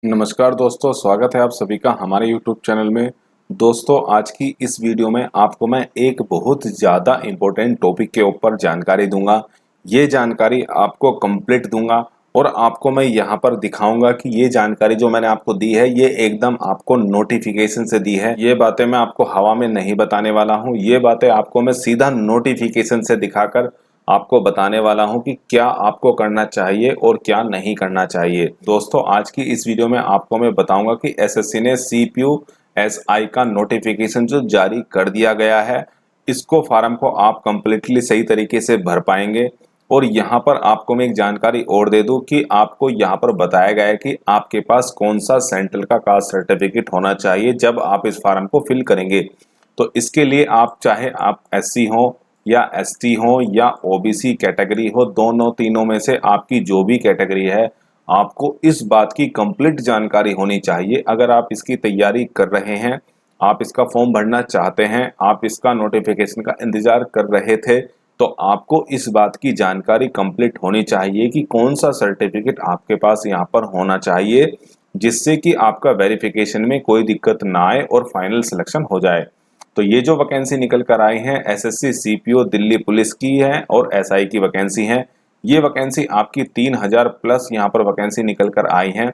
नमस्कार दोस्तों, स्वागत है आप सभी का हमारे YouTube चैनल में। दोस्तों, आज की इस वीडियो में आपको मैं एक बहुत ज़्यादा इम्पोर्टेंट टॉपिक के ऊपर जानकारी दूंगा। ये जानकारी आपको कंप्लीट दूंगा और आपको मैं यहाँ पर दिखाऊंगा कि ये जानकारी जो मैंने आपको दी है ये एकदम आपको नोटिफिकेशन से दी है। ये बातें मैं आपको हवा में नहीं बताने वाला हूँ, ये बातें आपको मैं सीधा नोटिफिकेशन से दिखाकर आपको बताने वाला हूं कि क्या आपको करना चाहिए और क्या नहीं करना चाहिए। दोस्तों, आज की इस वीडियो में आपको मैं बताऊंगा कि एसएससी ने सीपीयू एसआई का नोटिफिकेशन जो जारी कर दिया गया है, इसको फॉर्म को आप कंप्लीटली सही तरीके से भर पाएंगे। और यहाँ पर आपको मैं एक जानकारी और दे दूं कि आपको यहाँ पर बताया गया है कि आपके पास कौन सा सेंट्रल का कास्ट सर्टिफिकेट होना चाहिए जब आप इस फॉर्म को फिल करेंगे। तो इसके लिए आप चाहे आप एससी हो या एसटी हो या ओबीसी कैटेगरी हो, दोनों तीनों में से आपकी जो भी कैटेगरी है, आपको इस बात की कंप्लीट जानकारी होनी चाहिए। अगर आप इसकी तैयारी कर रहे हैं, आप इसका फॉर्म भरना चाहते हैं, आप इसका नोटिफिकेशन का इंतजार कर रहे थे, तो आपको इस बात की जानकारी कंप्लीट होनी चाहिए कि कौन सा सर्टिफिकेट आपके पास यहाँ पर होना चाहिए, जिससे कि आपका वेरिफिकेशन में कोई दिक्कत ना आए और फाइनल सिलेक्शन हो जाए। तो ये जो वैकेंसी निकल कर आई है एसएससी सीपीओ दिल्ली पुलिस की है और एसआई की वैकेंसी है। ये वैकेंसी आपकी 3000 प्लस यहाँ पर वैकेंसी निकल कर आई है।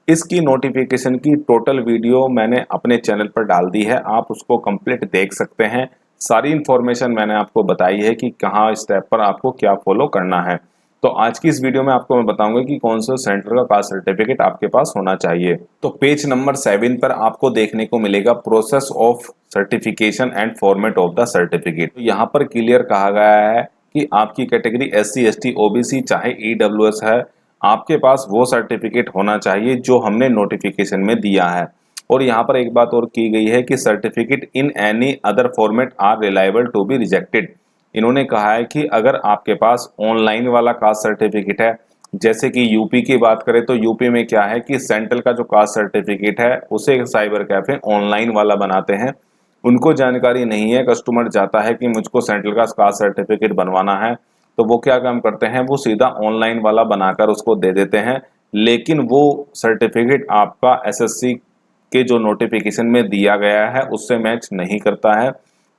इसकी नोटिफिकेशन की टोटल वीडियो मैंने अपने चैनल पर डाल दी है, आप उसको कंप्लीट देख सकते हैं। सारी इंफॉर्मेशन मैंने आपको बताई है कि कहाँ स्टेप पर आपको क्या फॉलो करना है। तो आज की इस वीडियो में आपको मैं बताऊंगा कि कौन सा सेंटर का कास्ट सर्टिफिकेट आपके पास होना चाहिए। तो पेज नंबर 7 पर आपको देखने को मिलेगा process of certification and format of the certificate. यहाँ पर क्लियर कहा गया है कि आपकी कैटेगरी एससी एसटी ओबीसी चाहे ईडब्ल्यूएस है, आपके पास वो सर्टिफिकेट होना चाहिए जो हमने नोटिफिकेशन में दिया है। और यहाँ पर एक बात और की गई है कि certificate in any other format are reliable to be rejected. इन्होंने कहा है कि अगर आपके पास ऑनलाइन वाला कास्ट सर्टिफिकेट है, जैसे कि यूपी की बात करें तो यूपी में क्या है कि सेंट्रल का जो कास्ट सर्टिफिकेट है उसे साइबर कैफे ऑनलाइन वाला बनाते हैं। उनको जानकारी नहीं है, कस्टमर जाता है कि मुझको सेंट्रल का कास्ट सर्टिफिकेट बनवाना है, तो वो क्या काम करते हैं, वो सीधा ऑनलाइन वाला बनाकर उसको दे देते हैं। लेकिन वो सर्टिफिकेट आपका एसएससी के जो नोटिफिकेशन में दिया गया है उससे मैच नहीं करता है।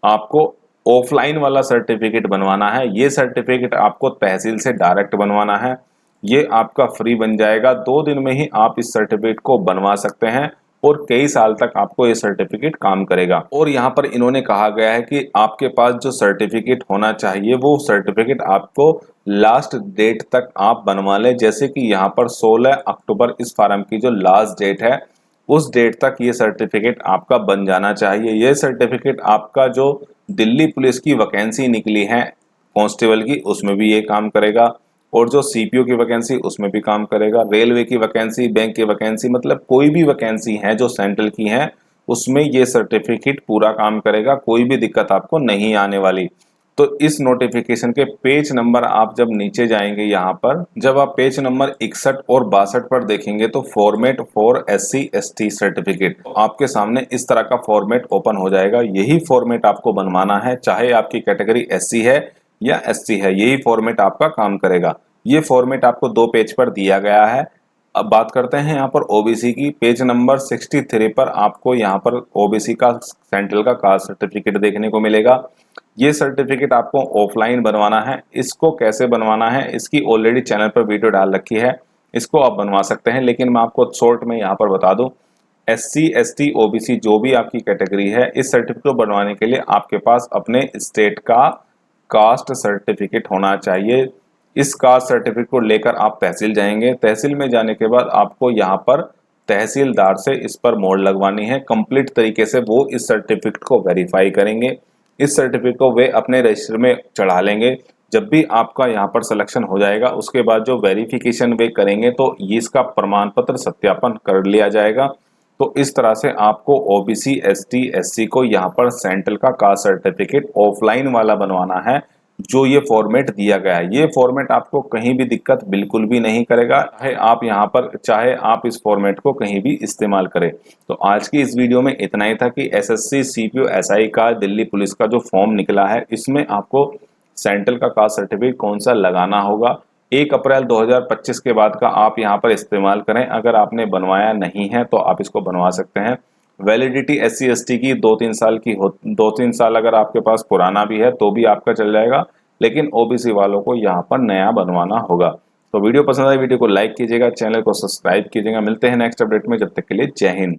आपको ऑफलाइन वाला सर्टिफिकेट बनवाना है। ये सर्टिफिकेट आपको तहसील से डायरेक्ट बनवाना है। ये आपका फ्री बन जाएगा, 2 दिन में ही आप इस सर्टिफिकेट को बनवा सकते हैं और कई साल तक आपको ये सर्टिफिकेट काम करेगा। और यहाँ पर इन्होंने कहा गया है कि आपके पास जो सर्टिफिकेट होना चाहिए वो सर्टिफिकेट आपको लास्ट डेट तक आप बनवा लें। जैसे कि यहाँ पर 16 अक्टूबर इस फार्म की जो लास्ट डेट है, उस डेट तक ये सर्टिफिकेट आपका बन जाना चाहिए। ये सर्टिफिकेट आपका जो दिल्ली पुलिस की वैकेंसी निकली है कांस्टेबल की, उसमें भी ये काम करेगा। और जो सीपीओ की वैकेंसी उसमें भी काम करेगा। रेलवे की वैकेंसी, बैंक की वैकेंसी, मतलब कोई भी वैकेंसी है जो सेंट्रल की है, उसमें ये सर्टिफिकेट पूरा काम करेगा। कोई भी दिक्कत आपको नहीं आने वाली। तो इस नोटिफिकेशन के पेज नंबर आप जब नीचे जाएंगे, यहाँ पर जब आप पेज नंबर 61 और 62 पर देखेंगे तो format for SC ST certificate, आपके सामने इस तरह का फॉर्मेट ओपन हो जाएगा। यही फॉर्मेट आपको बनवाना है, चाहे आपकी कैटेगरी एससी है या एसटी है, यही फॉर्मेट आपका काम करेगा। ये फॉर्मेट आपको 2 पेज पर दिया गया है। अब बात करते हैं यहाँ पर ओबीसी की। पेज नंबर 63 पर आपको यहाँ पर ओबीसी का सेंट्रल का कास्ट सर्टिफिकेट देखने को मिलेगा। ये सर्टिफिकेट आपको ऑफलाइन बनवाना है। इसको कैसे बनवाना है, इसकी ऑलरेडी चैनल पर वीडियो डाल रखी है, इसको आप बनवा सकते हैं। लेकिन मैं आपको शॉर्ट में यहाँ पर बता दूं, एससी एसटी ओबीसी जो भी आपकी कैटेगरी है, इस सर्टिफिकेट को बनवाने के लिए आपके पास अपने स्टेट का कास्ट सर्टिफिकेट होना चाहिए। इस कास्ट सर्टिफिकेट को लेकर आप तहसील जाएंगे। तहसील में जाने के बाद आपको यहाँ पर तहसीलदार से इस पर मोहर लगवानी है। कंप्लीट तरीके से वो इस सर्टिफिकेट को वेरीफाई करेंगे। इस सर्टिफिकेट को वे अपने रजिस्टर में चढ़ा लेंगे। जब भी आपका यहाँ पर सिलेक्शन हो जाएगा, उसके बाद जो वेरिफिकेशन वे करेंगे तो ये इसका प्रमाण पत्र सत्यापन कर लिया जाएगा। तो इस तरह से आपको ओबीसी एसटी एससी को यहाँ पर सेंट्रल का कास्ट सर्टिफिकेट ऑफलाइन वाला बनवाना है, जो ये फॉर्मेट दिया गया है। ये फॉर्मेट आपको कहीं भी दिक्कत बिल्कुल भी नहीं करेगा, चाहे आप इस फॉर्मेट को कहीं भी इस्तेमाल करें। तो आज की इस वीडियो में इतना ही था कि एसएससी सीपीओ एसआई का दिल्ली पुलिस का जो फॉर्म निकला है, इसमें आपको सेंट्रल का कास्ट सर्टिफिकेट कौन सा लगाना होगा, 1 अप्रैल 2025 के बाद का आप यहाँ पर इस्तेमाल करें। अगर आपने बनवाया नहीं है तो आप इसको बनवा सकते हैं। वैलिडिटी SC/ST की 2-3 साल की हो, 2-3 साल अगर आपके पास पुराना भी है तो भी आपका चल जाएगा, लेकिन OBC वालों को यहाँ पर नया बनवाना होगा। तो वीडियो पसंद आए वीडियो को लाइक कीजिएगा, चैनल को सब्सक्राइब कीजिएगा। मिलते हैं नेक्स्ट अपडेट में, जब तक के लिए जय हिंद।